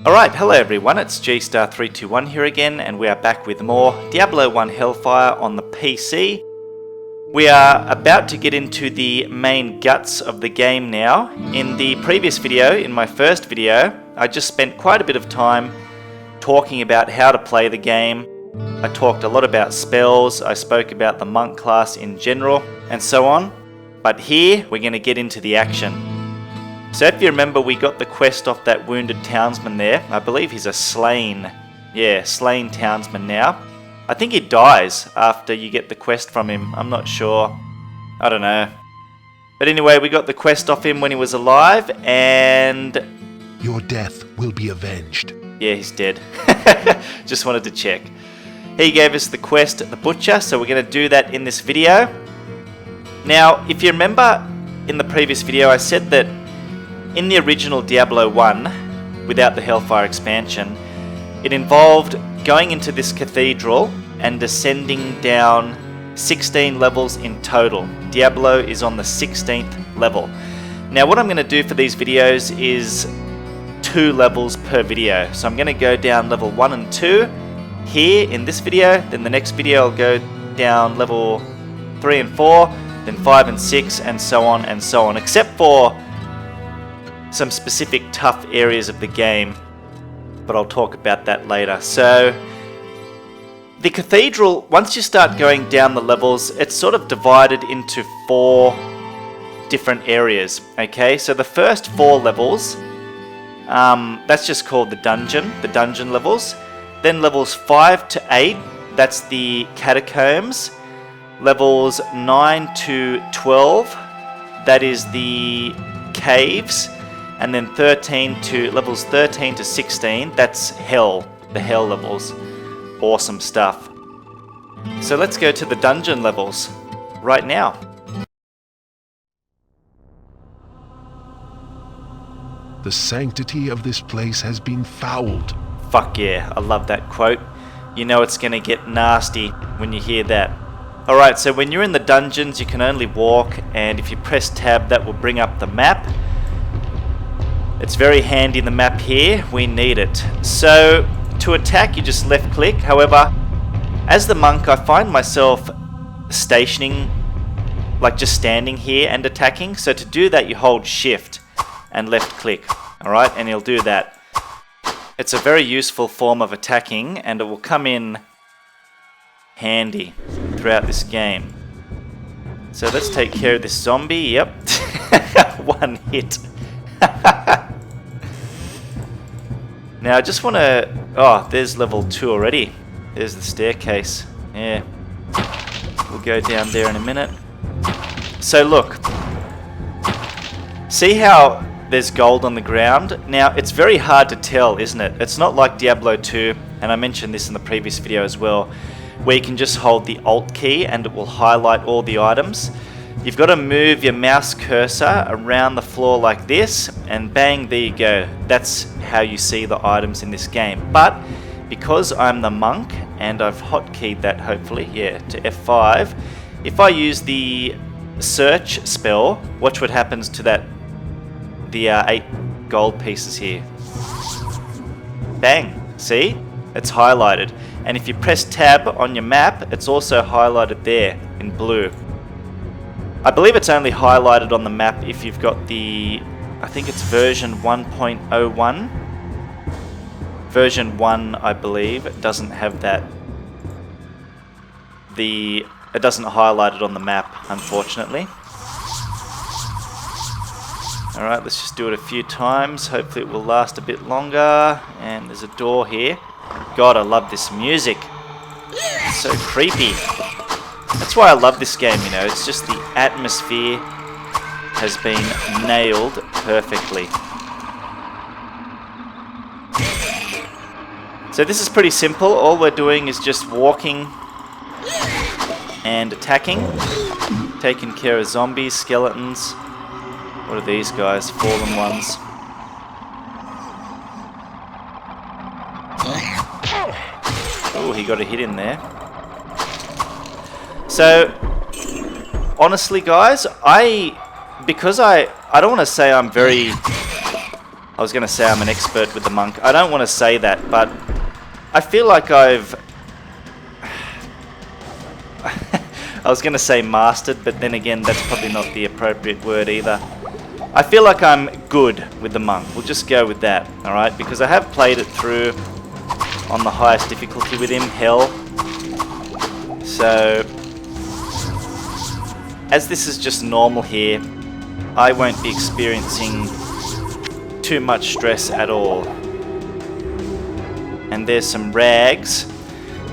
Alright, hello everyone, it's Gstar321 here again, and we are back with more Diablo 1 Hellfire on the PC. We are about to get into the main guts of the game now. In the previous video, in my first video, I just spent quite a bit of time talking about how to play the game. I talked a lot about spells, I spoke about the monk class in general, and so on. But here, we're going to get into the action. So if you remember, we got the quest off that wounded townsman there. I believe he's a slain townsman now. I think he dies after you get the quest from him. I'm not sure. I don't know. But anyway, we got the quest off him when he was alive, and your death will be avenged. Yeah, he's dead. Just wanted to check. He gave us the quest at the butcher, so we're going to do that in this video. Now, if you remember in the previous video, I said that in the original Diablo 1, without the Hellfire expansion, it involved going into this cathedral and descending down 16 levels in total. Diablo is on the 16th level. Now what I'm going to do for these videos is 2 levels per video. So I'm going to go down level 1 and 2 here in this video, then the next video I'll go down level 3 and 4, then 5 and 6, and so on, except for some specific tough areas of the game, but I'll talk about that later. So the cathedral, once you start going down the levels, it's sort of divided into 4 different areas. Okay, so the first 4 levels, that's just called the dungeon levels. Then levels 5 to 8, that's the catacombs. Levels 9 to 12, that is the caves. And then levels 13 to 16, that's hell, the hell levels. Awesome stuff. So let's go to the dungeon levels right now. The sanctity of this place has been fouled. Fuck yeah, I love that quote. You know it's gonna get nasty when you hear that. Alright, so when you're in the dungeons, you can only walk, and if you press tab, that will bring up the map. It's very handy, the map here, we need it. So, to attack you just left click, however, as the monk I find myself stationing, like just standing here and attacking, so to do that you hold shift and left click, alright, and he'll do that. It's a very useful form of attacking, and it will come in handy throughout this game. So let's take care of this zombie, yep, 1 hit. Now I just want to... Oh, there's level 2 already. There's the staircase. Yeah. We'll go down there in a minute. So look. See how there's gold on the ground? Now it's very hard to tell, isn't it? It's not like Diablo 2, and I mentioned this in the previous video as well, where you can just hold the Alt key and it will highlight all the items. You've got to move your mouse cursor around the floor like this, and bang, there you go. That's how you see the items in this game. But because I'm the monk, and I've hotkeyed that hopefully, yeah, to F5, if I use the search spell, watch what happens to the 8 gold pieces here. Bang, see? It's highlighted. And if you press tab on your map, it's also highlighted there in blue. I believe it's only highlighted on the map if you've got the, I think it's version 1.01. Version 1, I believe, doesn't have that. It doesn't highlight it on the map, unfortunately. Alright, let's just do it a few times. Hopefully it will last a bit longer. And there's a door here. God, I love this music. It's so creepy. That's why I love this game, you know, it's just the atmosphere has been nailed perfectly. So this is pretty simple, all we're doing is just walking and attacking, taking care of zombies, skeletons. What are these guys? Fallen ones. Oh, he got a hit in there. So, honestly guys, because I don't want to say I'm I was going to say I'm an expert with the monk. I don't want to say that, but I feel like I've... I was going to say mastered, but then again, that's probably not the appropriate word either. I feel like I'm good with the monk. We'll just go with that, alright? Because I have played it through on the highest difficulty with him, Hell. So, as this is just normal here, I won't be experiencing too much stress at all. And there's some rags.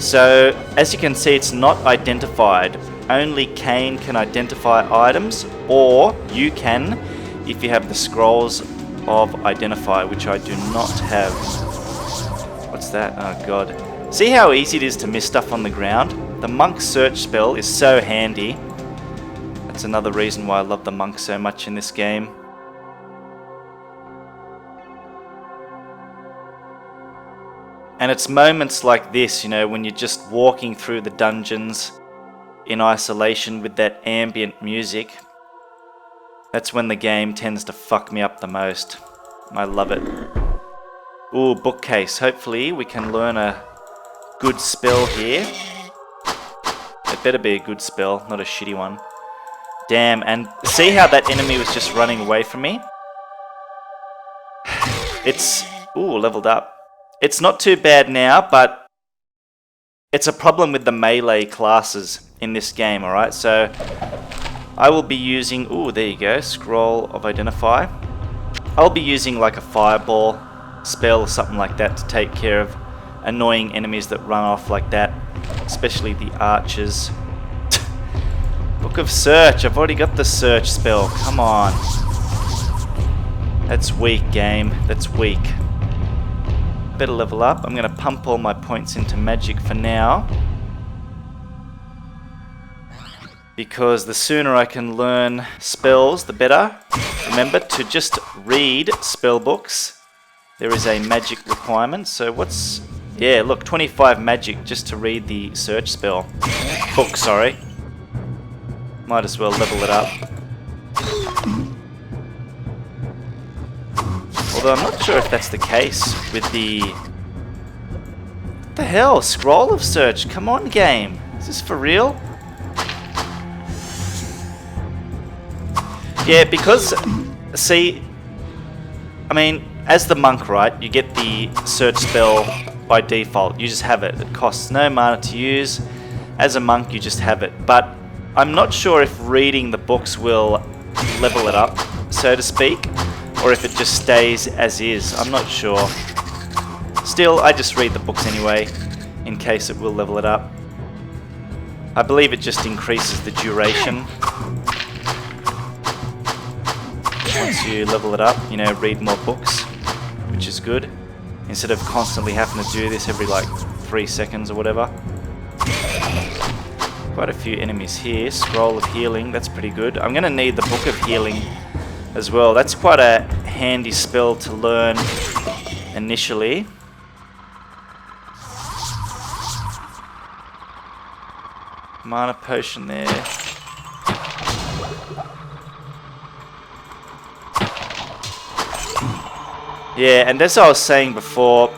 So, as you can see, it's not identified. Only Kane can identify items, or you can if you have the scrolls of identify, which I do not have. What's that? Oh god. See how easy it is to miss stuff on the ground? The monk search spell is so handy. That's another reason why I love the monk so much in this game. And it's moments like this, you know, when you're just walking through the dungeons in isolation with that ambient music. That's when the game tends to fuck me up the most. I love it. Ooh, bookcase. Hopefully we can learn a good spell here. It better be a good spell, not a shitty one. Damn, and see how that enemy was just running away from me? It's... ooh, leveled up. It's not too bad now, but it's a problem with the melee classes in this game, alright? So I will be using... ooh, there you go, scroll of identify. I'll be using like a fireball spell or something like that to take care of annoying enemies that run off like that, especially the archers. Book of Search, I've already got the search spell, come on. That's weak, game, that's weak. Better level up. I'm going to pump all my points into magic for now, because the sooner I can learn spells, the better. Remember to just read spell books. There is a magic requirement. So what's... yeah, look, 25 magic just to read the search spell. Book, sorry. Might as well level it up. Although I'm not sure if that's the case with the... what the hell? Scroll of Search, come on game. Is this for real? Yeah, because, see, I mean, as the monk, right, you get the search spell by default. You just have it. It costs no mana to use. As a monk, you just have it. But I'm not sure if reading the books will level it up, so to speak, or if it just stays as is. I'm not sure. Still, I just read the books anyway, in case it will level it up. I believe it just increases the duration once you level it up, you know, read more books, which is good, instead of constantly having to do this every like 3 seconds or whatever. Quite a few enemies here. Scroll of Healing, that's pretty good. I'm going to need the Book of Healing as well. That's quite a handy spell to learn initially. Mana potion there. Yeah, and as I was saying before,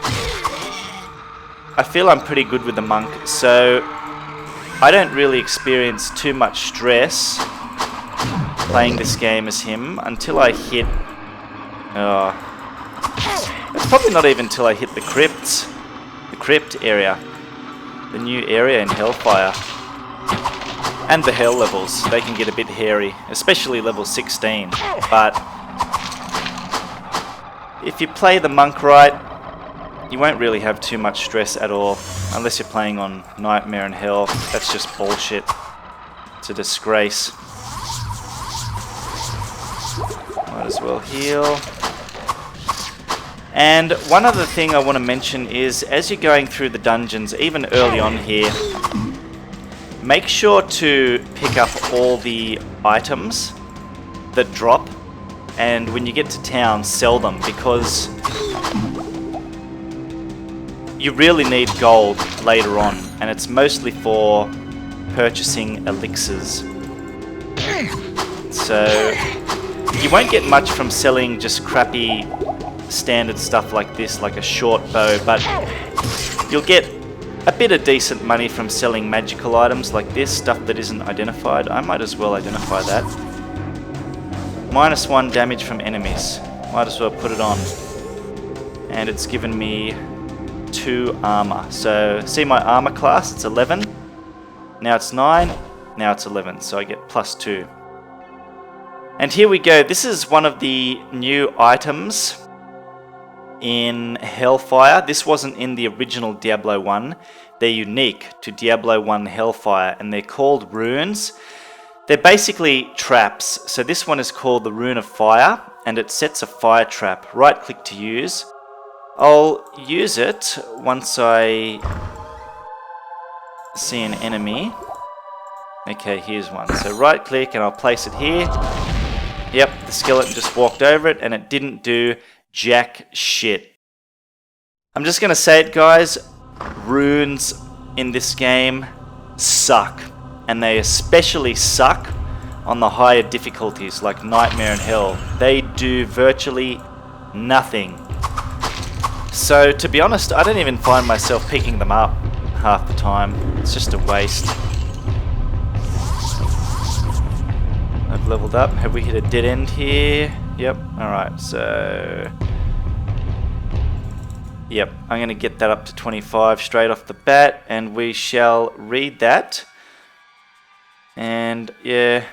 I feel I'm pretty good with the monk, so I don't really experience too much stress playing this game as him until I hit... it's probably not even until I hit the crypt area. The new area in Hellfire. And the hell levels, they can get a bit hairy, especially level 16, but if you play the monk right, you won't really have too much stress at all, unless you're playing on Nightmare and Hell. That's just bullshit. It's a disgrace. Might as well heal. And one other thing I want to mention is, as you're going through the dungeons, even early on here, make sure to pick up all the items that drop, and when you get to town, sell them, because you really need gold later on, and it's mostly for purchasing elixirs. So you won't get much from selling just crappy standard stuff like this, like a short bow, but you'll get a bit of decent money from selling magical items like this, stuff that isn't identified. I might as well identify that. -1 damage from enemies. Might as well put it on. And it's given me 2 armor. So see my armor class, it's 11. Now it's 9. Now it's 11. So I get +2. And here we go. This is one of the new items in Hellfire. This wasn't in the original Diablo 1. They're unique to Diablo 1 Hellfire, and they're called runes. They're basically traps. So this one is called the Rune of Fire, and it sets a fire trap. Right click to use. I'll use it once I see an enemy. Okay, here's one. So right click and I'll place it here. Yep, the skeleton just walked over it and it didn't do jack shit. I'm just going to say it, guys. Runes in this game suck. And they especially suck on the higher difficulties like Nightmare and Hell. They do virtually nothing. So to be honest, I don't even find myself picking them up half the time. It's just a waste. I've leveled up. Have we hit a dead end here? Yep. Alright, so... Yep, I'm going to get that up to 25 straight off the bat, and we shall read that. And yeah,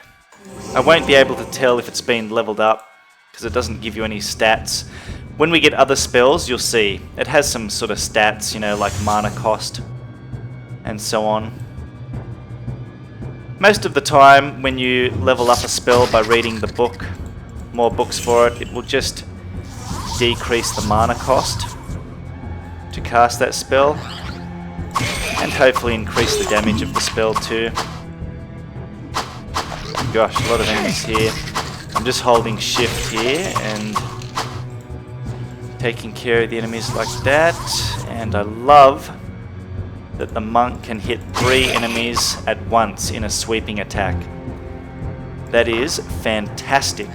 I won't be able to tell if it's been leveled up because it doesn't give you any stats. When we get other spells, you'll see it has some sort of stats, you know, like mana cost and so on. Most of the time when you level up a spell by reading the book, more books for it, it will just decrease the mana cost to cast that spell, and hopefully increase the damage of the spell too. Gosh, a lot of enemies here. I'm just holding shift here and taking care of the enemies like that. And I love that the monk can hit 3 enemies at once in a sweeping attack. That is fantastic.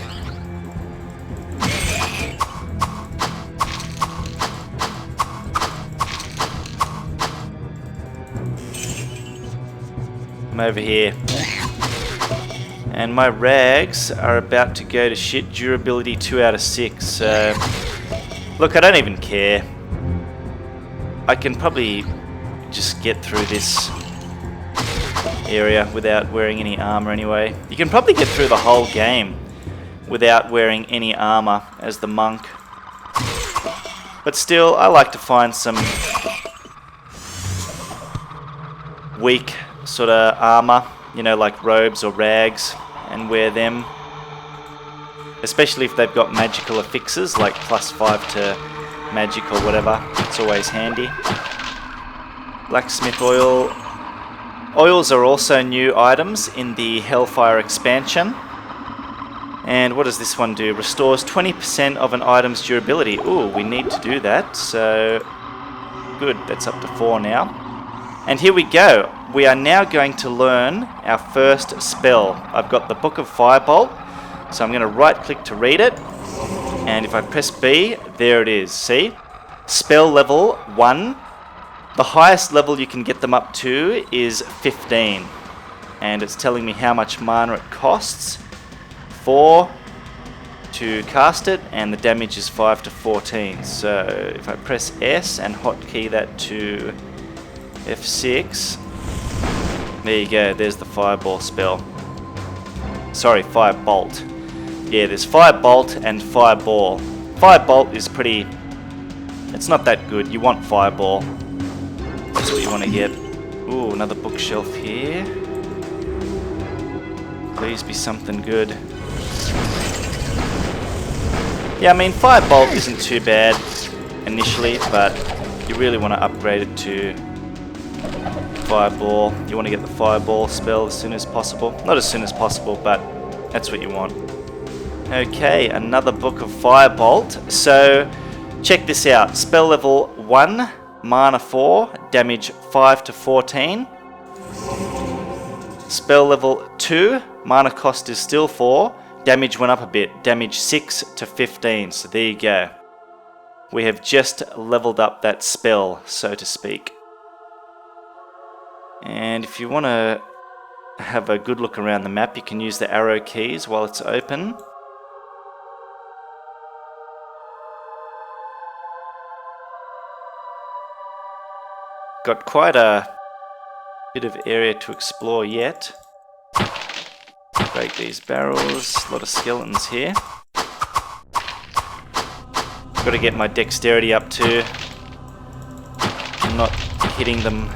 I'm over here. And my rags are about to go to shit. Durability 2 out of 6. So, look, I don't even care. I can probably just get through this area without wearing any armor anyway. You can probably get through the whole game without wearing any armor as the monk. But still, I like to find some weak sort of armor, you know, like robes or rags, and wear them. Especially if they've got magical affixes, like +5 to magic or whatever. It's always handy. Blacksmith oil. Oils are also new items in the Hellfire expansion. And what does this one do? Restores 20% of an item's durability. Ooh, we need to do that. So, good. That's up to 4 now. And here we go. We are now going to learn our first spell. I've got the Book of Firebolt, so I'm going to right click to read it. And if I press B, there it is. See? Spell level 1. The highest level you can get them up to is 15. And it's telling me how much mana it costs. 4 to cast it, and the damage is 5 to 14. So if I press S and hotkey that to F6, there you go, there's the Fireball spell. Sorry, Firebolt. Yeah, there's Firebolt and Fireball. Firebolt is pretty... it's not that good. You want Fireball. That's what you want to get. Ooh, another bookshelf here. Please be something good. Yeah, I mean, Firebolt isn't too bad initially, but you really want to upgrade it to Fireball. You want to get the Fireball spell as soon as possible. Not as soon as possible, but that's what you want. Okay, another Book of Firebolt. So, check this out. Spell level 1, mana 4, damage 5 to 14. Spell level 2, mana cost is still 4. Damage went up a bit. Damage 6 to 15. So there you go. we have just leveled up that spell, so to speak. And if you want to have a good look around the map, you can use the arrow keys while it's open. Got quite a bit of area to explore yet. Break these barrels, a lot of skeletons here. Got to get my dexterity up too. I'm not hitting them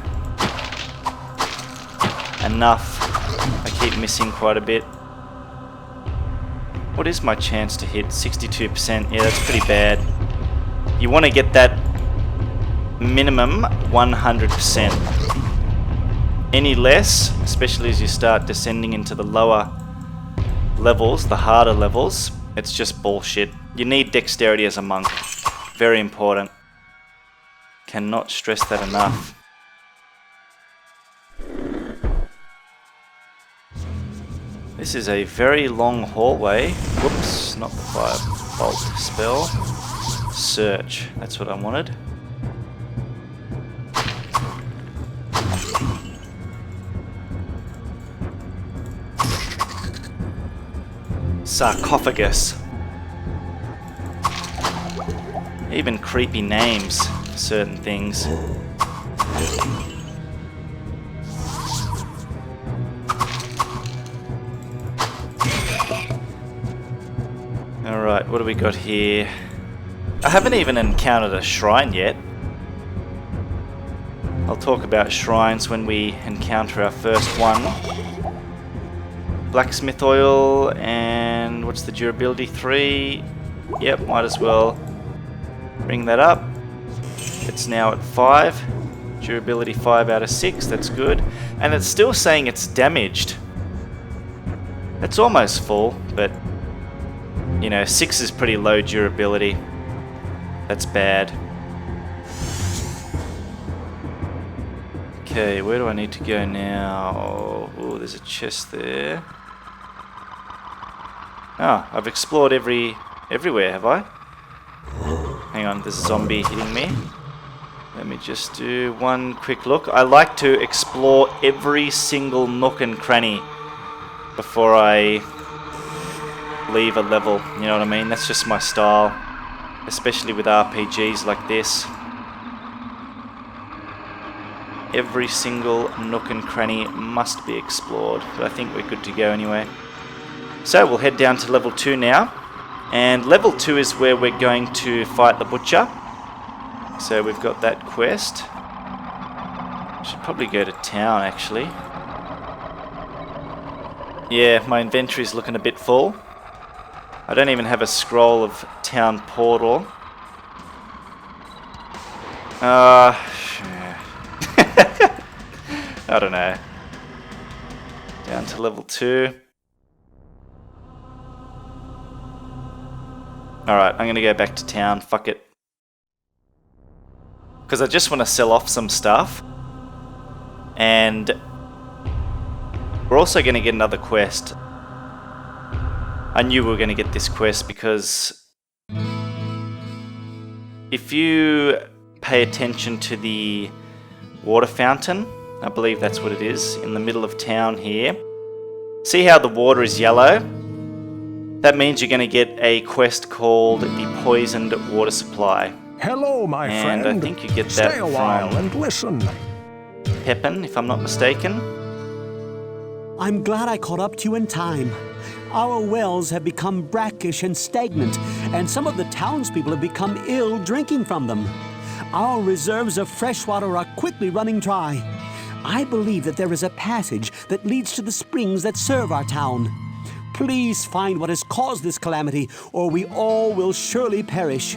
enough. I keep missing quite a bit. What is my chance to hit? 62%. Yeah, that's pretty bad. You want to get that minimum 100%. Any less, especially as you start descending into the lower levels, the harder levels, it's just bullshit. You need dexterity as a monk. Very important. Cannot stress that enough. This is a very long hallway. Whoops, not the firebolt spell. Search, that's what I wanted. Sarcophagus. Even creepy names for certain things. Alright, what do we got here? I haven't even encountered a shrine yet. I'll talk about shrines when we encounter our first one. Blacksmith oil, and what's the durability? 3. Yep, might as well bring that up. It's now at 5. Durability 5 out of 6, that's good. And it's still saying it's damaged. It's almost full, but you know, 6 is pretty low durability. That's bad. Okay, where do I need to go now? Oh, there's a chest there. Oh, I've explored everywhere, have I? Hang on, there's a zombie hitting me. Let me just do one quick look. I like to explore every single nook and cranny before I leave a level, you know what I mean? That's just my style, especially with RPGs like this. Every single nook and cranny must be explored, but I think we're good to go anyway. So we'll head down to level 2 now, and level 2 is where we're going to fight the butcher. So we've got that quest. Should probably go to town actually. Yeah, my inventory's looking a bit full. I don't even have a scroll of town portal. I don't know. Down to level 2. Alright, I'm gonna go back to town. Fuck it. Because I just want to sell off some stuff. And we're also going to get another quest. I knew we were going to get this quest because if you pay attention to the water fountain, I believe that's what it is, in the middle of town here. See how the water is yellow? That means you're going to get a quest called the Poisoned Water Supply. Hello, my friend. And I think you get that Stay a while from and listen. Pepin, if I'm not mistaken. I'm glad I caught up to you in time. Our wells have become brackish and stagnant, and some of the townspeople have become ill drinking from them. Our reserves of fresh water are quickly running dry. I believe that there is a passage that leads to the springs that serve our town. Please find what has caused this calamity, or we all will surely perish.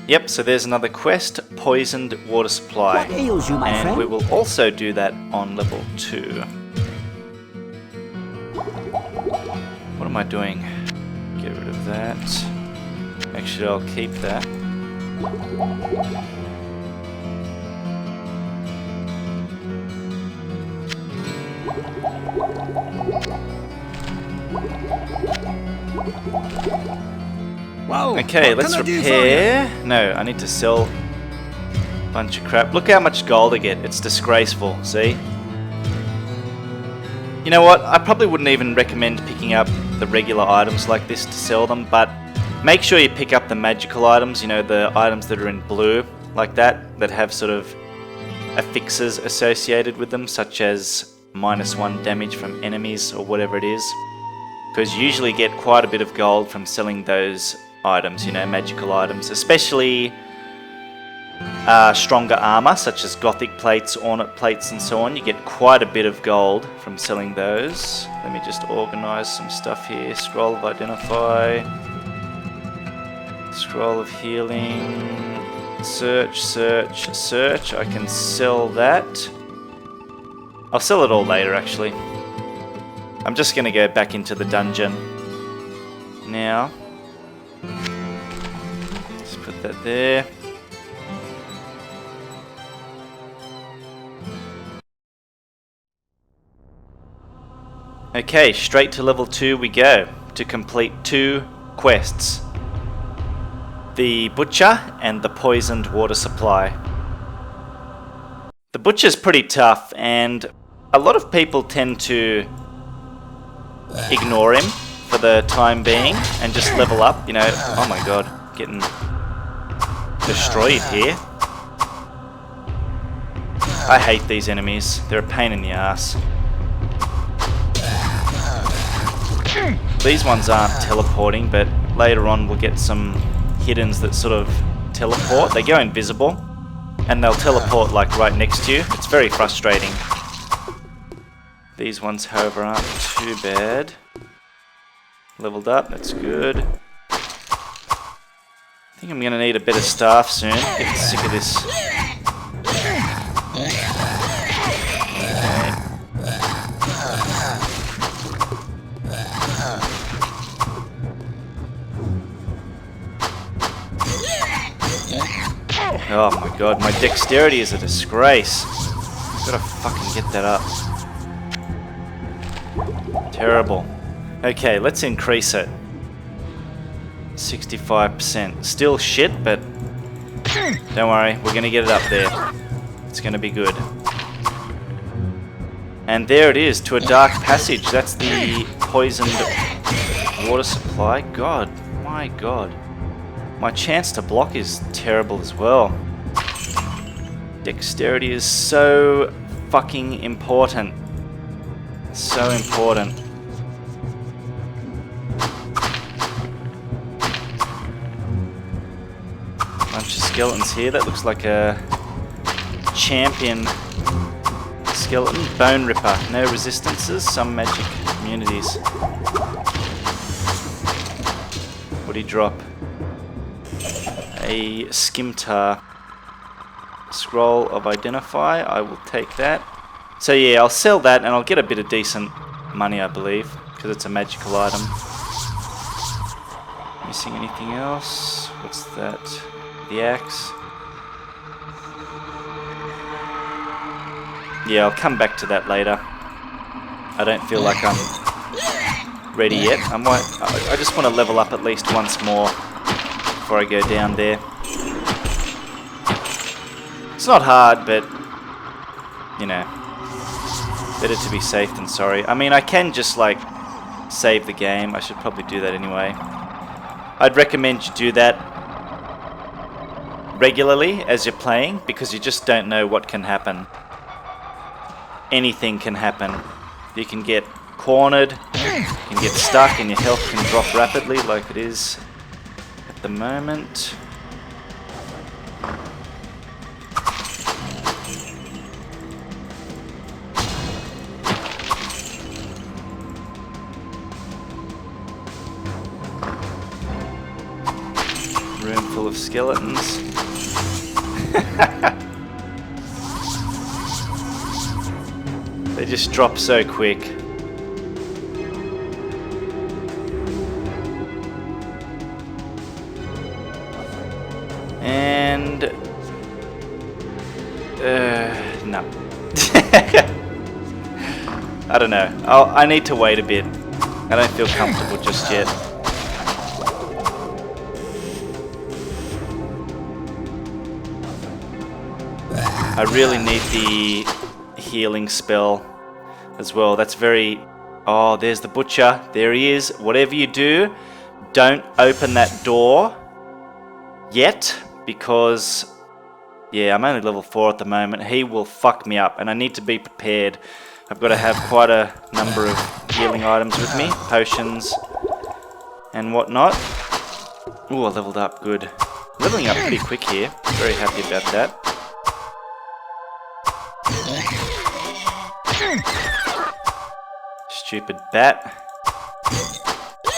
Yep, so there's another quest, Poisoned Water Supply. What ails you, my friend? And we will also do that on level 2. What am I doing? Get rid of that. Actually, I'll keep that. Well, Okay, what let's can I do for repair. No, I need to sell a bunch of crap. Look how much gold I get. It's disgraceful, see? You know what? I probably wouldn't even recommend picking up the regular items like this to sell them, but make sure you pick up the magical items, you know, the items that are in blue, like that have sort of affixes associated with them, such as -1 damage from enemies or whatever it is. Because you usually get quite a bit of gold from selling those items, you know, magical items, especially stronger armor, such as gothic plates, ornate plates, and so on. You get quite a bit of gold from selling those. Let me just organize some stuff here. Scroll of Identify, Scroll of Healing, search, search, search. I can sell that. I'll sell it all later, actually. I'm just going to go back into the dungeon now. Let's put that there. Okay, straight to level 2 we go to complete 2 quests. The Butcher and the Poisoned Water Supply. The Butcher's pretty tough, and a lot of people tend to ignore him for the time being and just level up, you know. Oh my god, getting destroyed here. I hate these enemies, they're a pain in the ass. These ones aren't teleporting, but later on we'll get some hiddens that sort of teleport. They go invisible and they'll teleport like right next to you. It's very frustrating. These ones, however, aren't too bad. Leveled up, that's good. I think I'm going to need a bit of staff soon. Getting sick of this. Oh my god, my dexterity is a disgrace. Gotta fucking get that up. Terrible. Okay, let's increase it. 65%. Still shit, but don't worry, we're gonna get it up there. It's gonna be good. And there it is, to a dark passage. That's the poisoned water supply. God, my god. My chance to block is terrible as well. Dexterity is so fucking important. So important. Bunch of skeletons here. That looks like a champion skeleton. Bone Ripper. No resistances. Some magic immunities. What'd he drop? A Skimtar. Scroll of Identify. I will take that. So yeah, I'll sell that and I'll get a bit of decent money, I believe, because it's a magical item. Missing anything else? What's that? The axe. Yeah, I'll come back to that later. I don't feel like I'm ready yet. I just want to level up at least once more before I go down there. It's not hard, but you know, better to be safe than sorry. I mean, I can just like save the game. I should probably do that anyway. I'd recommend you do that regularly as you're playing, because you just don't know what can happen. Anything can happen. You can get cornered, you can get stuck, and your health can drop rapidly like it is at the moment. Room full of skeletons. They just drop so quick. And no. I don't know. I need to wait a bit. I don't feel comfortable just yet. I really need the healing spell as well. That's very... Oh, there's the butcher. There he is. Whatever you do, don't open that door yet, because... Yeah, I'm only level 4 at the moment. He will fuck me up, and I need to be prepared. I've got to have quite a number of healing items with me. Potions and whatnot. Ooh, I leveled up. Good. Leveling up pretty quick here. Very happy about that. Stupid bat.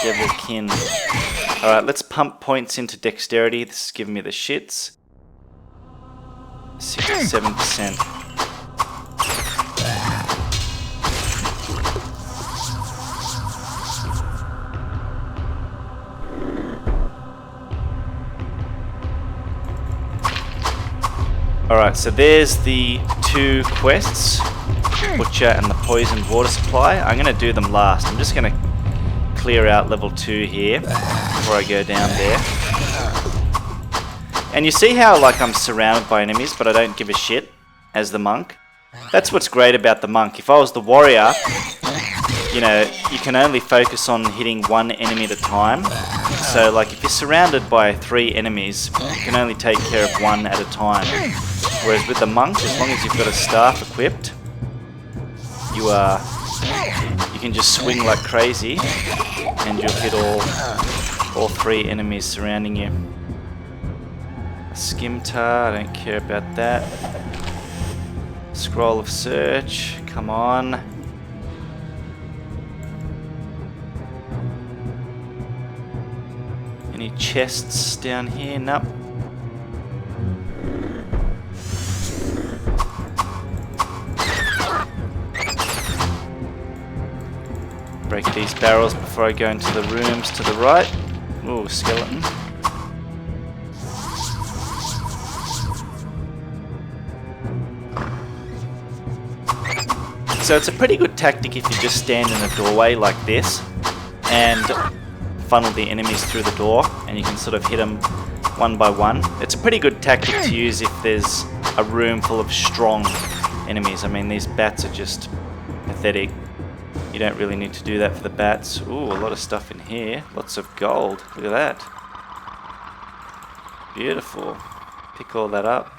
Devilkin. Alright, let's pump points into dexterity. This is giving me the shits. 67%. Alright, so there's the 2 quests, Butcher and the Poisoned Water Supply. I'm going to do them last. I'm just going to clear out level 2 here before I go down there. And you see how like I'm surrounded by enemies, but I don't give a shit as the monk? That's what's great about the monk. If I was the warrior, you know, you can only focus on hitting one enemy at a time. So like if you're surrounded by 3 enemies, you can only take care of one at a time. Whereas with the monk, as long as you've got a staff equipped, you can just swing like crazy and you'll hit all 3 enemies surrounding you. Skimtar, I don't care about that. Scroll of Search, come on. Any chests down here? Nope. Break these barrels before I go into the rooms to the right. Ooh, skeleton. So it's a pretty good tactic if you just stand in a doorway like this and funnel the enemies through the door, and you can sort of hit them one by one. It's a pretty good tactic to use if there's a room full of strong enemies. I mean, these bats are just pathetic. You don't really need to do that for the bats. Ooh, a lot of stuff in here. Lots of gold. Look at that. Beautiful. Pick all that up.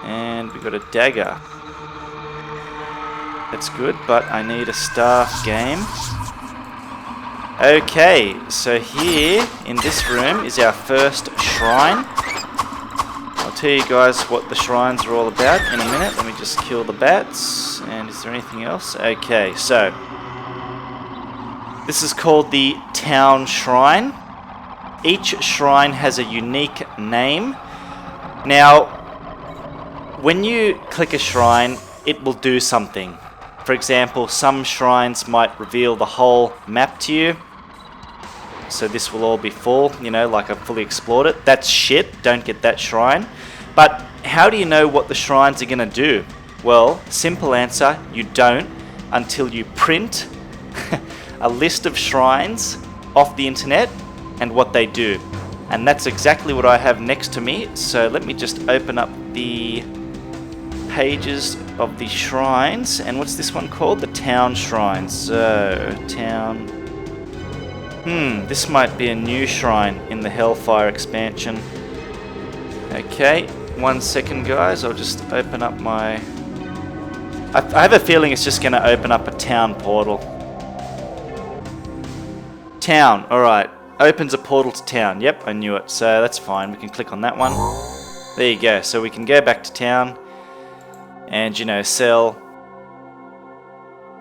And we got a dagger. That's good, but I need a staff game. Okay, so here in this room is our first shrine. I'll tell you guys what the shrines are all about in a minute. Let me just kill the bats. And is there anything else? Okay, so this is called the Town Shrine. Each shrine has a unique name. Now, when you click a shrine, it will do something. For example, some shrines might reveal the whole map to you. So this will all be full, you know, like I've fully explored it. That's shit, don't get that shrine. But how do you know what the shrines are going to do? Well, simple answer, you don't until you print a list of shrines off the internet and what they do. And that's exactly what I have next to me. So let me just open up the pages of the shrines. And what's this one called? The Town Shrine. So, Town... this might be a new shrine in the Hellfire expansion. Okay, 1 second guys, I'll just open up my... I have a feeling it's just going to open up a town portal. Town, alright. Opens a portal to town. Yep, I knew it. So that's fine, we can click on that one. There you go, so we can go back to town and, you know, sell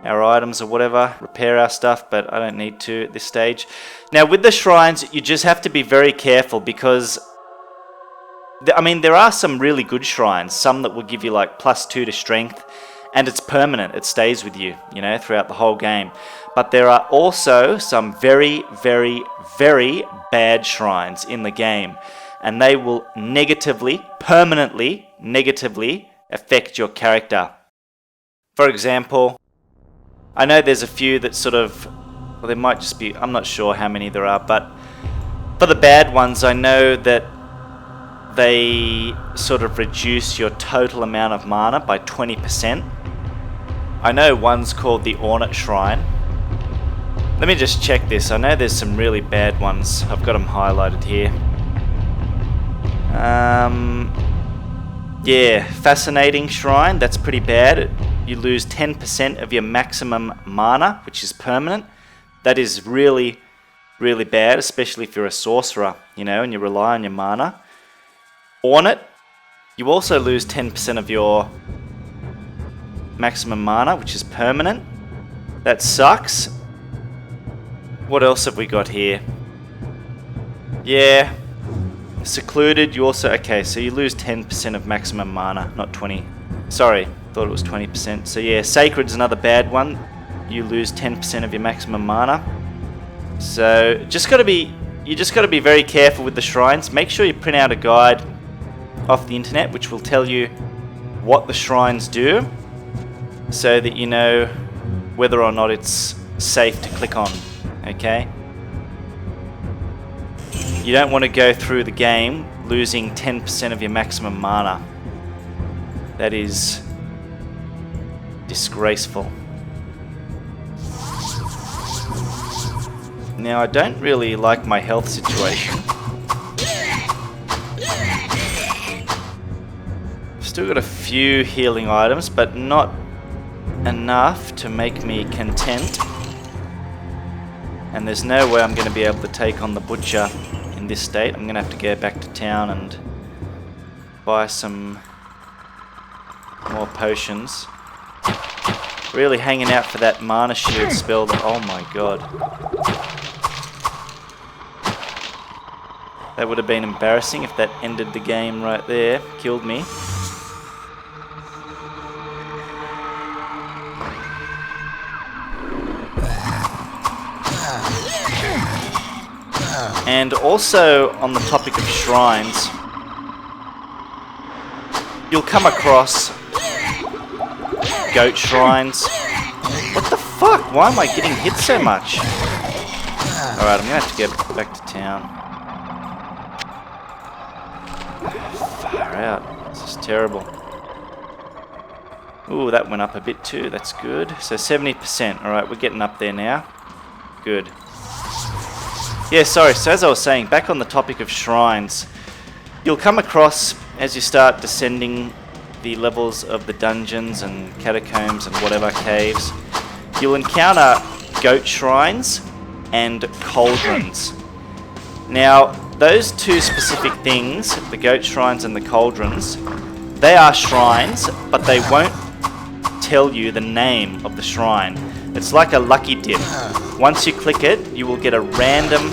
our items or whatever, repair our stuff, but I don't need to at this stage. Now with the shrines, you just have to be very careful because, I mean, there are some really good shrines, some that will give you like +2 to strength, and it's permanent, it stays with you, you know, throughout the whole game. But there are also some very, very, very bad shrines in the game, and they will permanently negatively affect your character. For example, I know there's a few that sort of Well, there might just be, I'm not sure how many there are, but for the bad ones, I know that they sort of reduce your total amount of mana by 20%. I know one's called the Ornate Shrine. Let me just check this. I know there's some really bad ones. I've got them highlighted here. Yeah, Fascinating Shrine. That's pretty bad. You lose 10% of your maximum mana, which is permanent. That is really, really bad, especially if you're a sorcerer, you know, and you rely on your mana. Ornate, you also lose 10% of your maximum mana, which is permanent. That sucks. What else have we got here? Yeah. Secluded, you also... Okay, so you lose 10% of maximum mana, not 20. Sorry, thought it was 20%. So yeah, Sacred's another bad one. You lose 10% of your maximum mana. So, you just got to be very careful with the shrines. Make sure you print out a guide off the internet, which will tell you what the shrines do, so that you know whether or not it's safe to click on, okay? You don't want to go through the game losing 10% of your maximum mana. That is disgraceful. Now, I don't really like my health situation. Still got a few healing items, but not enough to make me content. And there's no way I'm going to be able to take on the butcher in this state. I'm going to have to go back to town and buy some more potions. Really hanging out for that mana shield spell. Oh my god. That would have been embarrassing if that ended the game right there. Killed me. And also, on the topic of shrines, you'll come across goat shrines. What the fuck? Why am I getting hit so much? Alright, I'm gonna have to get back to town. Far out. This is terrible. Ooh, that went up a bit too. That's good. So 70%. Alright, we're getting up there now. Good. Yeah, sorry, so as I was saying, back on the topic of shrines, you'll come across, as you start descending the levels of the dungeons and catacombs and whatever caves, you'll encounter goat shrines and cauldrons. Now, those two specific things, the goat shrines and the cauldrons, they are shrines, but they won't tell you the name of the shrine. It's like a lucky dip. Once you click it, you will get a random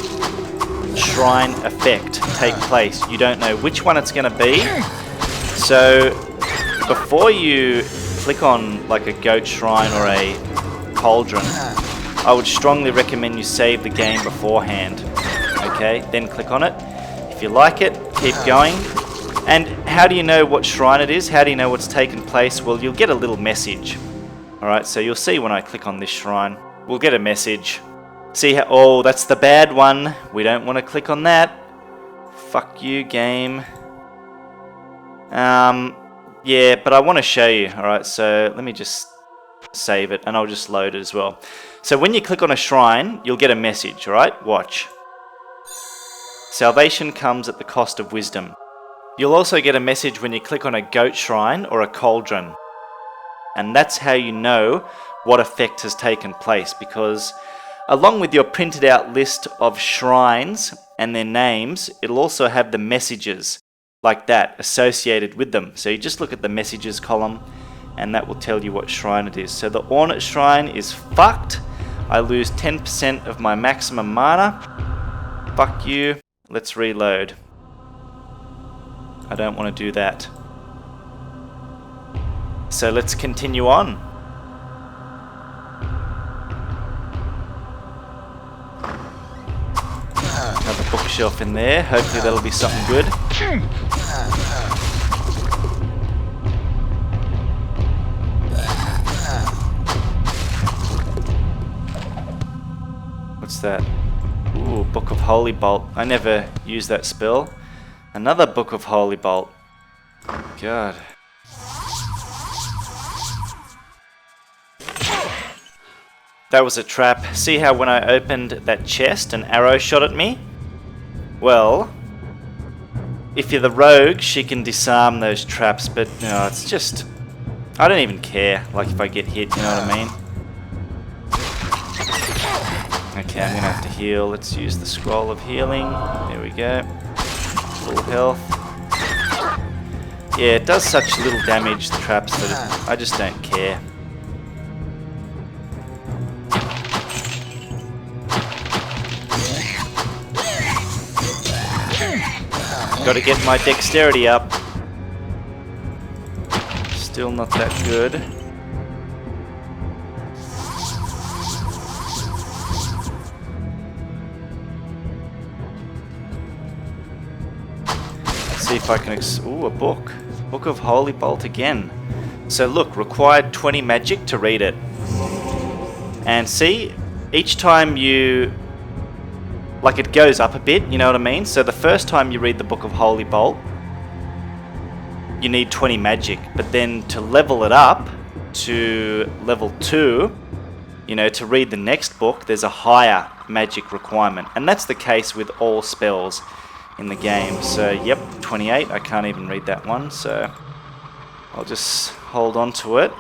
shrine effect take place. You don't know which one it's going to be. So before you click on like a goat shrine or a cauldron, I would strongly recommend you save the game beforehand. Okay, then click on it. If you like it, keep going. And how do you know what shrine it is? How do you know what's taken place? Well, you'll get a little message. Alright, so you'll see when I click on this shrine, we'll get a message. See how, oh, that's the bad one. We don't want to click on that. Fuck you, game. Yeah, but I want to show you. Alright, so let me just save it and I'll just load it as well. So when you click on a shrine, you'll get a message, alright? Watch. Salvation comes at the cost of wisdom. You'll also get a message when you click on a goat shrine or a cauldron. And that's how you know what effect has taken place, because along with your printed out list of shrines and their names, it'll also have the messages like that associated with them. So you just look at the messages column and that will tell you what shrine it is. So the Ornate Shrine is fucked. I lose 10% of my maximum mana. Fuck you. Let's reload. I don't want to do that. So let's continue on. Another bookshelf in there. Hopefully that'll be something good. What's that? Ooh, Book of Holy Bolt. I never used that spell. Another Book of Holy Bolt. God. That was a trap. See how when I opened that chest, an arrow shot at me? Well, if you're the rogue, she can disarm those traps, but no, it's just... I don't even care, like if I get hit, you know what I mean? Okay, I'm gonna have to heal. Let's use the scroll of healing. There we go. Full health. Yeah, it does such little damage, the traps, that I just don't care. Gotta get my dexterity up. Still not that good. Let's see if I can... Ooh, a book. Book of Holy Bolt again. So look, required 20 magic to read it. And see, each time you... Like, it goes up a bit, you know what I mean? So the first time you read the Book of Holy Bolt, you need 20 magic. But then to level it up to level 2, you know, to read the next book, there's a higher magic requirement. And that's the case with all spells in the game. So, yep, 28. I can't even read that one, so I'll just hold on to it.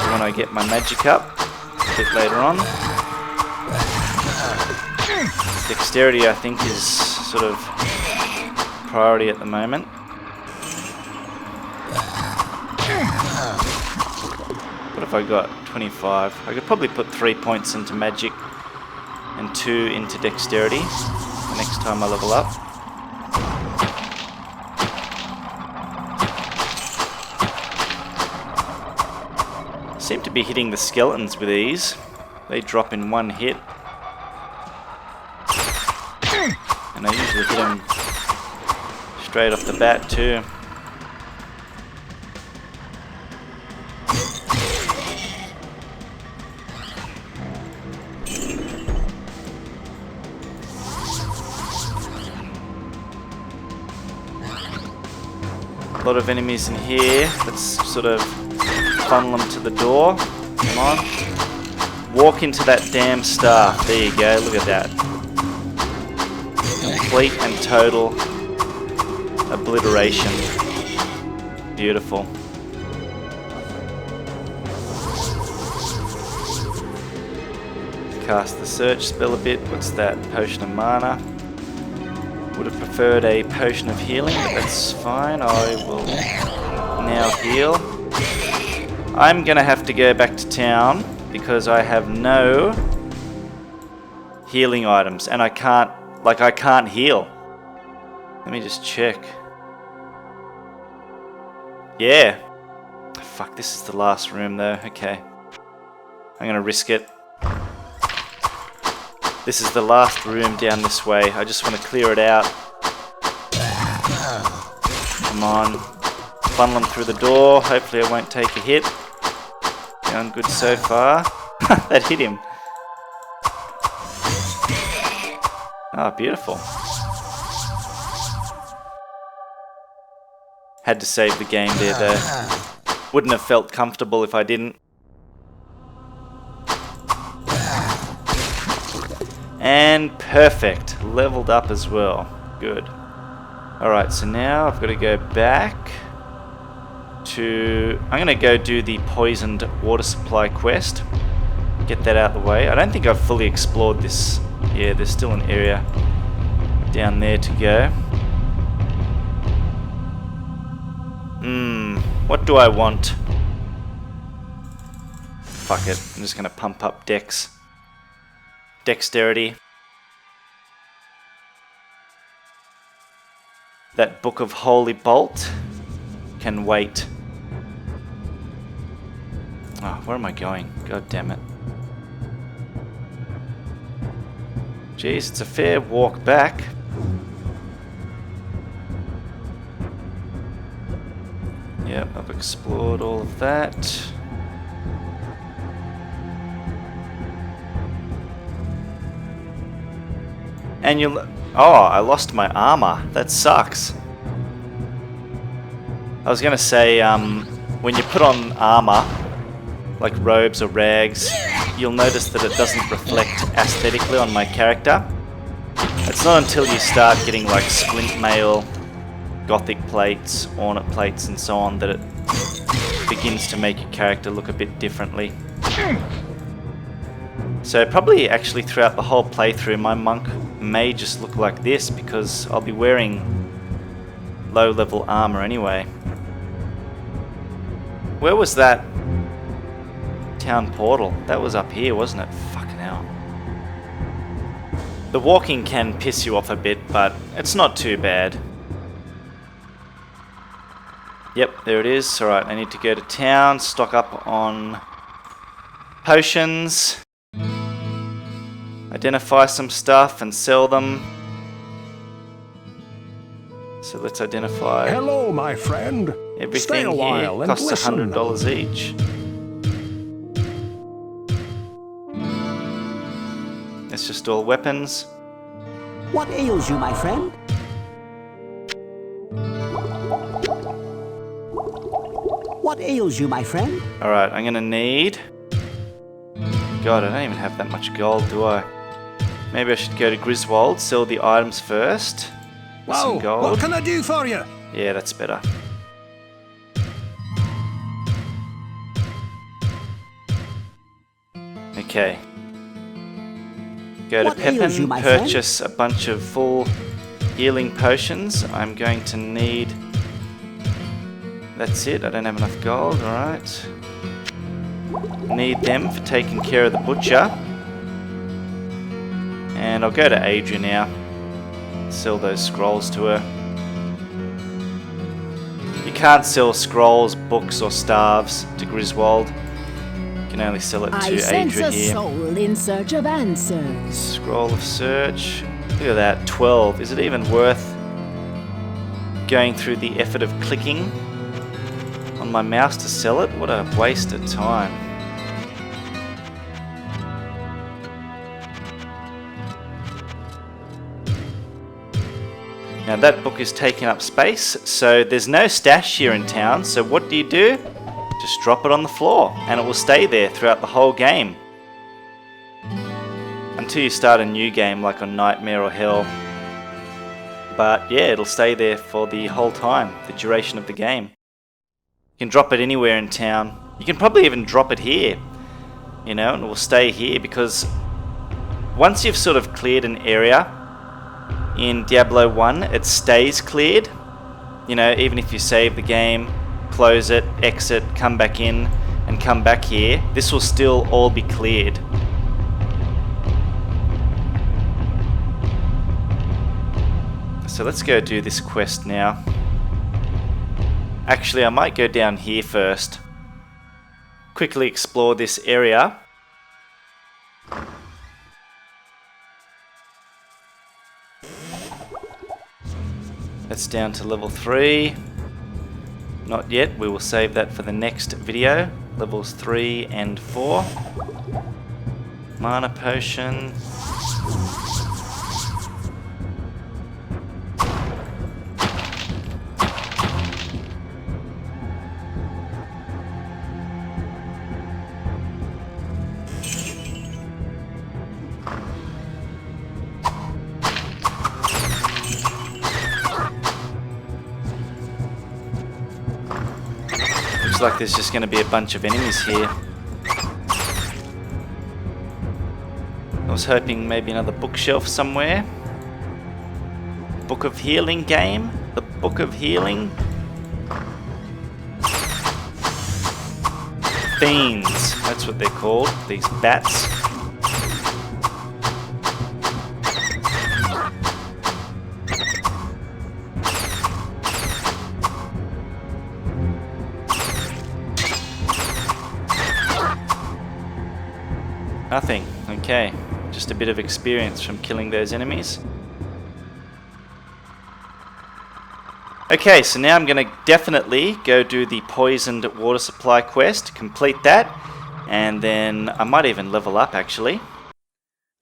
When I get my magic up, a bit later on. Dexterity, I think, is sort of priority at the moment. What have I got? 25. I could probably put 3 points into magic and 2 into dexterity the next time I level up. Seem to be hitting the skeletons with ease. They drop in one hit. And I usually hit them straight off the bat too. A lot of enemies in here. Let's sort of funnel them to the door. Come on. Walk into that damn staff. There you go. Look at that. Complete and total obliteration. Beautiful. Cast the search spell a bit. What's that? Potion of mana. Would have preferred a potion of healing, but that's fine. I will now heal. I'm gonna have to go back to town because I have no healing items and I can't heal. Let me just check. Yeah. Fuck, this is the last room though. Okay. I'm gonna risk it. This is the last room down this way. I just want to clear it out. Come on. Funnel them through the door. Hopefully I won't take a hit. Going good so far. That hit him. Oh, beautiful. Had to save the game there though. Wouldn't have felt comfortable if I didn't. And perfect. Leveled up as well. Good. Alright, so now I've got to go back to... I'm going to go do the poisoned water supply quest. Get that out of the way. I don't think I've fully explored this. Yeah, there's still an area down there to go. What do I want? Fuck it. I'm just going to pump up dex. Dexterity. That Book of Holy Bolt can wait. Oh, where am I going? God damn it. Jeez, it's a fair walk back. Yep, I've explored all of that. And you'll... Oh, I lost my armor. That sucks. I was going to say, when you put on armor, like robes or rags, you'll notice that it doesn't reflect aesthetically on my character. It's not until you start getting like splint mail, gothic plates, ornate plates and so on that it begins to make your character look a bit differently. So probably actually throughout the whole playthrough my monk may just look like this because I'll be wearing low level armor anyway. Where was that town portal? That was up here, wasn't it? Fucking hell. The walking can piss you off a bit, but it's not too bad. Yep, there it is. Alright, I need to go to town, stock up on potions, identify some stuff and sell them. So let's identify... Hello, my friend. Everything Stay a while here and costs listen. $100 each. It's just all weapons. What ails you, my friend? What ails you, my friend? Alright, I'm gonna need... God, I don't even have that much gold, do I? Maybe I should go to Griswold, sell the items first. For some Whoa, gold. what can I do for you? Yeah, that's better. Okay. Go to What ails you, Pepin, my friend? purchase a bunch of full healing potions. I'm going to need... That's it, I don't have enough gold, alright. Need them for taking care of the butcher. And I'll go to Adria now. Sell those scrolls to her. You can't sell scrolls, books or staves to Griswold. You can only sell it to I sense Adria a here. soul in search of answers. Scroll of search. Look at that, 12. Is it even worth going through the effort of clicking on my mouse to sell it? What a waste of time. Now that book is taking up space, so there's no stash here in town, so what do? Just drop it on the floor, and it will stay there throughout the whole game. Until you start a new game, like on Nightmare or Hell. But yeah, it'll stay there for the whole time, the duration of the game. You can drop it anywhere in town. You can probably even drop it here, you know, and it will stay here, because once you've sort of cleared an area in Diablo 1, it stays cleared. You know, even if you save the game, close it, exit, come back in, and come back here, this will still all be cleared. So let's go do this quest now. Actually, I might go down here first. Quickly explore this area. That's down to level 3. Not yet, we will save that for the next video. Levels 3 and 4. Mana potion. Looks like there's just going to be a bunch of enemies here. I was hoping maybe another bookshelf somewhere. Book of Healing game? The Book of Healing? Fiends, that's what they're called, these bats. Nothing. Okay. Just a bit of experience from killing those enemies. Okay, so now I'm going to definitely go do the poisoned water supply quest, complete that, and then I might even level up actually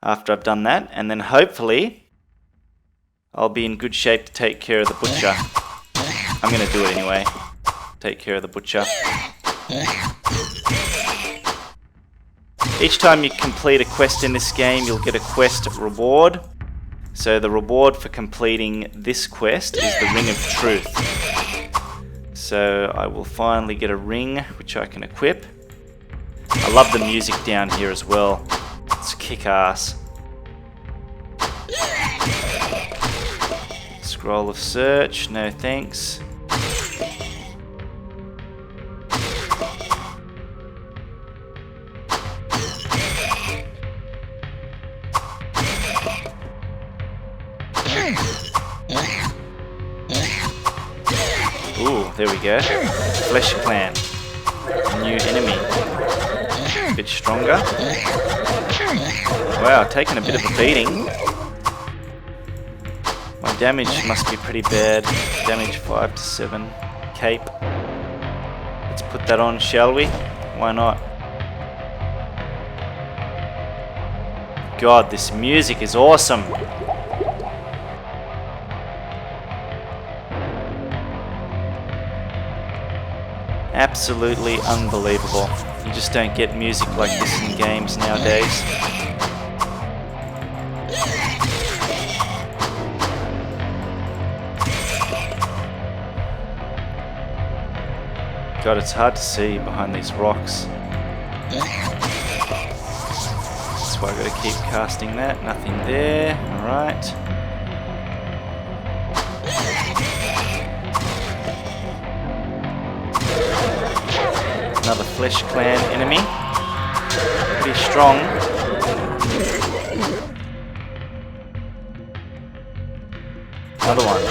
after I've done that, and then hopefully I'll be in good shape to take care of the butcher. I'm going to do it anyway. Take care of the butcher. Each time you complete a quest in this game, you'll get a quest reward. So the reward for completing this quest is the Ring of Truth. So I will finally get a ring, which I can equip. I love the music down here as well. It's kick-ass. Scroll of search, no thanks. Ooh, there we go. Flesh Clan. New enemy. A bit stronger. Wow, taking a bit of a beating. My damage must be pretty bad. Damage 5 to 7. Cape. Let's put that on, shall we? Why not? God, this music is awesome. Absolutely unbelievable. You just don't get music like this in games nowadays. God, it's hard to see behind these rocks. That's why I've got to keep casting that. Nothing there. Alright. Another Flesh Clan enemy. Pretty strong. Another one.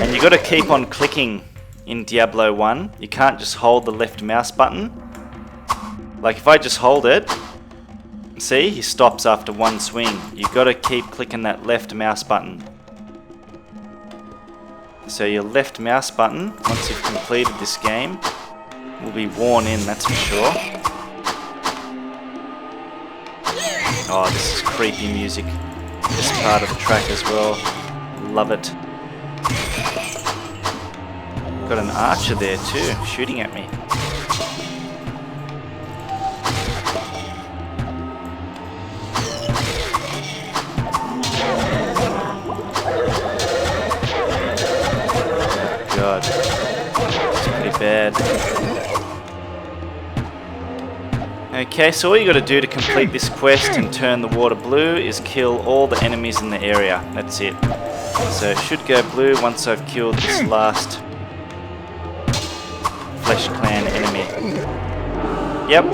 And you got to keep on clicking in Diablo 1. You can't just hold the left mouse button. Like if I just hold it, see, he stops after one swing. You got to keep clicking that left mouse button. So your left mouse button, once you've completed this game, will be worn in, that's for sure. Oh, this is creepy music. This part of the track as well. Love it. Got an archer there too, shooting at me. God, it's pretty bad. Okay, so all you got to do to complete this quest and turn the water blue is kill all the enemies in the area. That's it. So it should go blue once I've killed this last Flesh Clan enemy. Yep.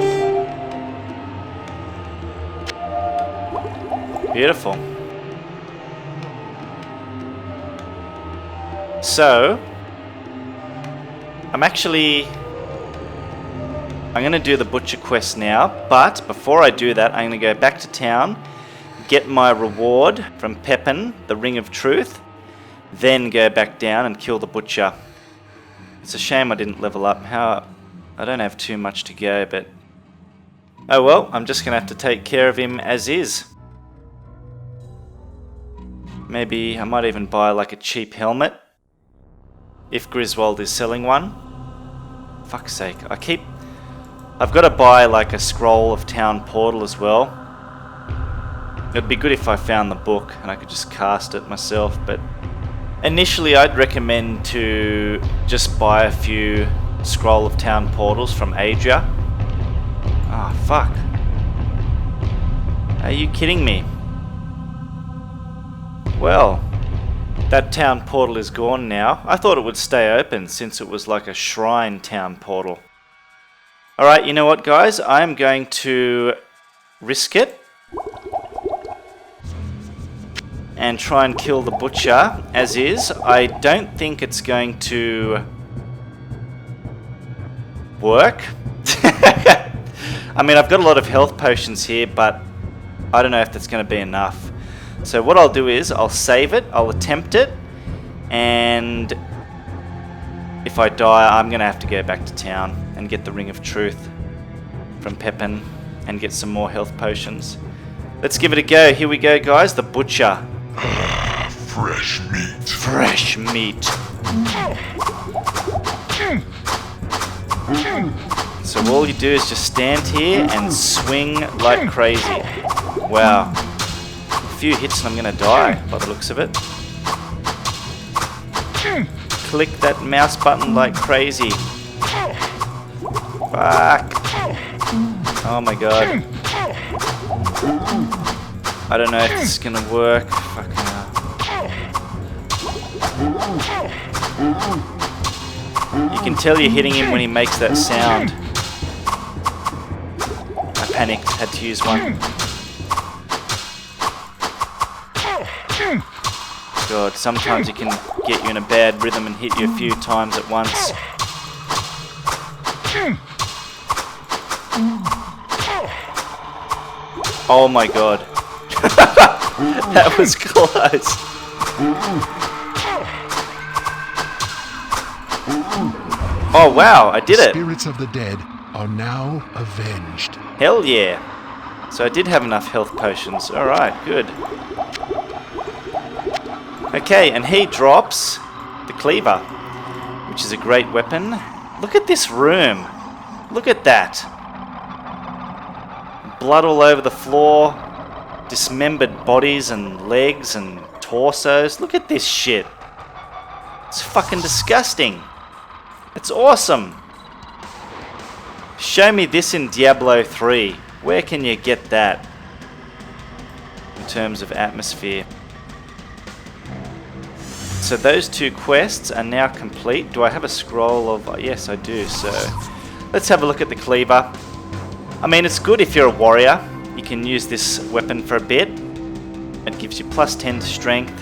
Beautiful. So I'm going to do the butcher quest now, but before I do that, I'm going to go back to town, get my reward from Pepin, the Ring of Truth, then go back down and kill the butcher. It's a shame I didn't level up. I don't have too much to go, but oh well, I'm just going to have to take care of him as is. Maybe I might even buy like a cheap helmet, if Griswold is selling one. Fuck's sake, I've got to buy like a scroll of town portal as well. It'd be good if I found the book and I could just cast it myself, but initially I'd recommend to just buy a few scroll of town portals from Adria. Ah, oh, fuck. Are you kidding me? Well, that town portal is gone now. I thought it would stay open since it was like a shrine town portal. Alright, you know what guys? I'm going to risk it and try and kill the butcher as is. I don't think it's going to work. I mean, I've got a lot of health potions here, but I don't know if that's going to be enough. So what I'll do is I'll save it, I'll attempt it, and if I die, I'm going to have to go back to town and get the Ring of Truth from Pepin and get some more health potions. Let's give it a go. Here we go, guys. The butcher. Fresh meat. Fresh meat. So all you do is just stand here and swing like crazy. Wow. A few hits and I'm gonna die by the looks of it. Click that mouse button like crazy. Fuck. Oh my god. I don't know if this is gonna work. Fucking hell. You can tell you're hitting him when he makes that sound. I panicked, had to use one. God, sometimes it can get you in a bad rhythm and hit you a few times at once. Oh my god. That was close. Oh wow, I did it. Spirits of the dead are now avenged. Hell yeah. So I did have enough health potions. Alright, good. Okay, and he drops the cleaver, which is a great weapon. Look at this room. Look at that. Blood all over the floor. Dismembered bodies and legs and torsos. Look at this shit. It's fucking disgusting. It's awesome. Show me this in Diablo 3. Where can you get that? In terms of atmosphere. So those two quests are now complete. Do I have a scroll of... Yes, I do. So let's have a look at the cleaver. I mean, it's good if you're a warrior. You can use this weapon for a bit. It gives you plus 10 to strength.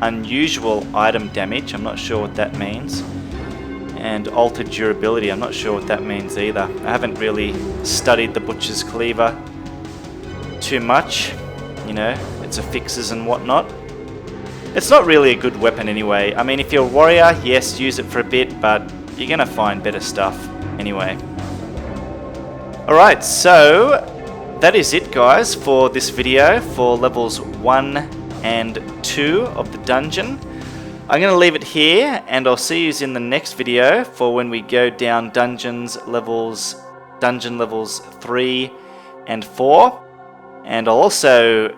Unusual item damage. I'm not sure what that means. And altered durability. I'm not sure what that means either. I haven't really studied the Butcher's Cleaver too much. You know, its affixes and whatnot. It's not really a good weapon anyway. I mean, if you're a warrior, yes, use it for a bit, but you're going to find better stuff anyway. Alright, so that is it, guys, for this video for levels 1 and 2 of the dungeon. I'm going to leave it here, and I'll see you in the next video for when we go down dungeon levels 3 and 4. And I'll also,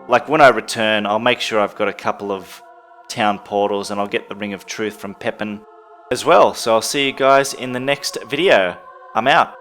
like when I return, I'll make sure I've got a couple of town portals, and I'll get the Ring of Truth from Pepin as well. So I'll see you guys in the next video. I'm out.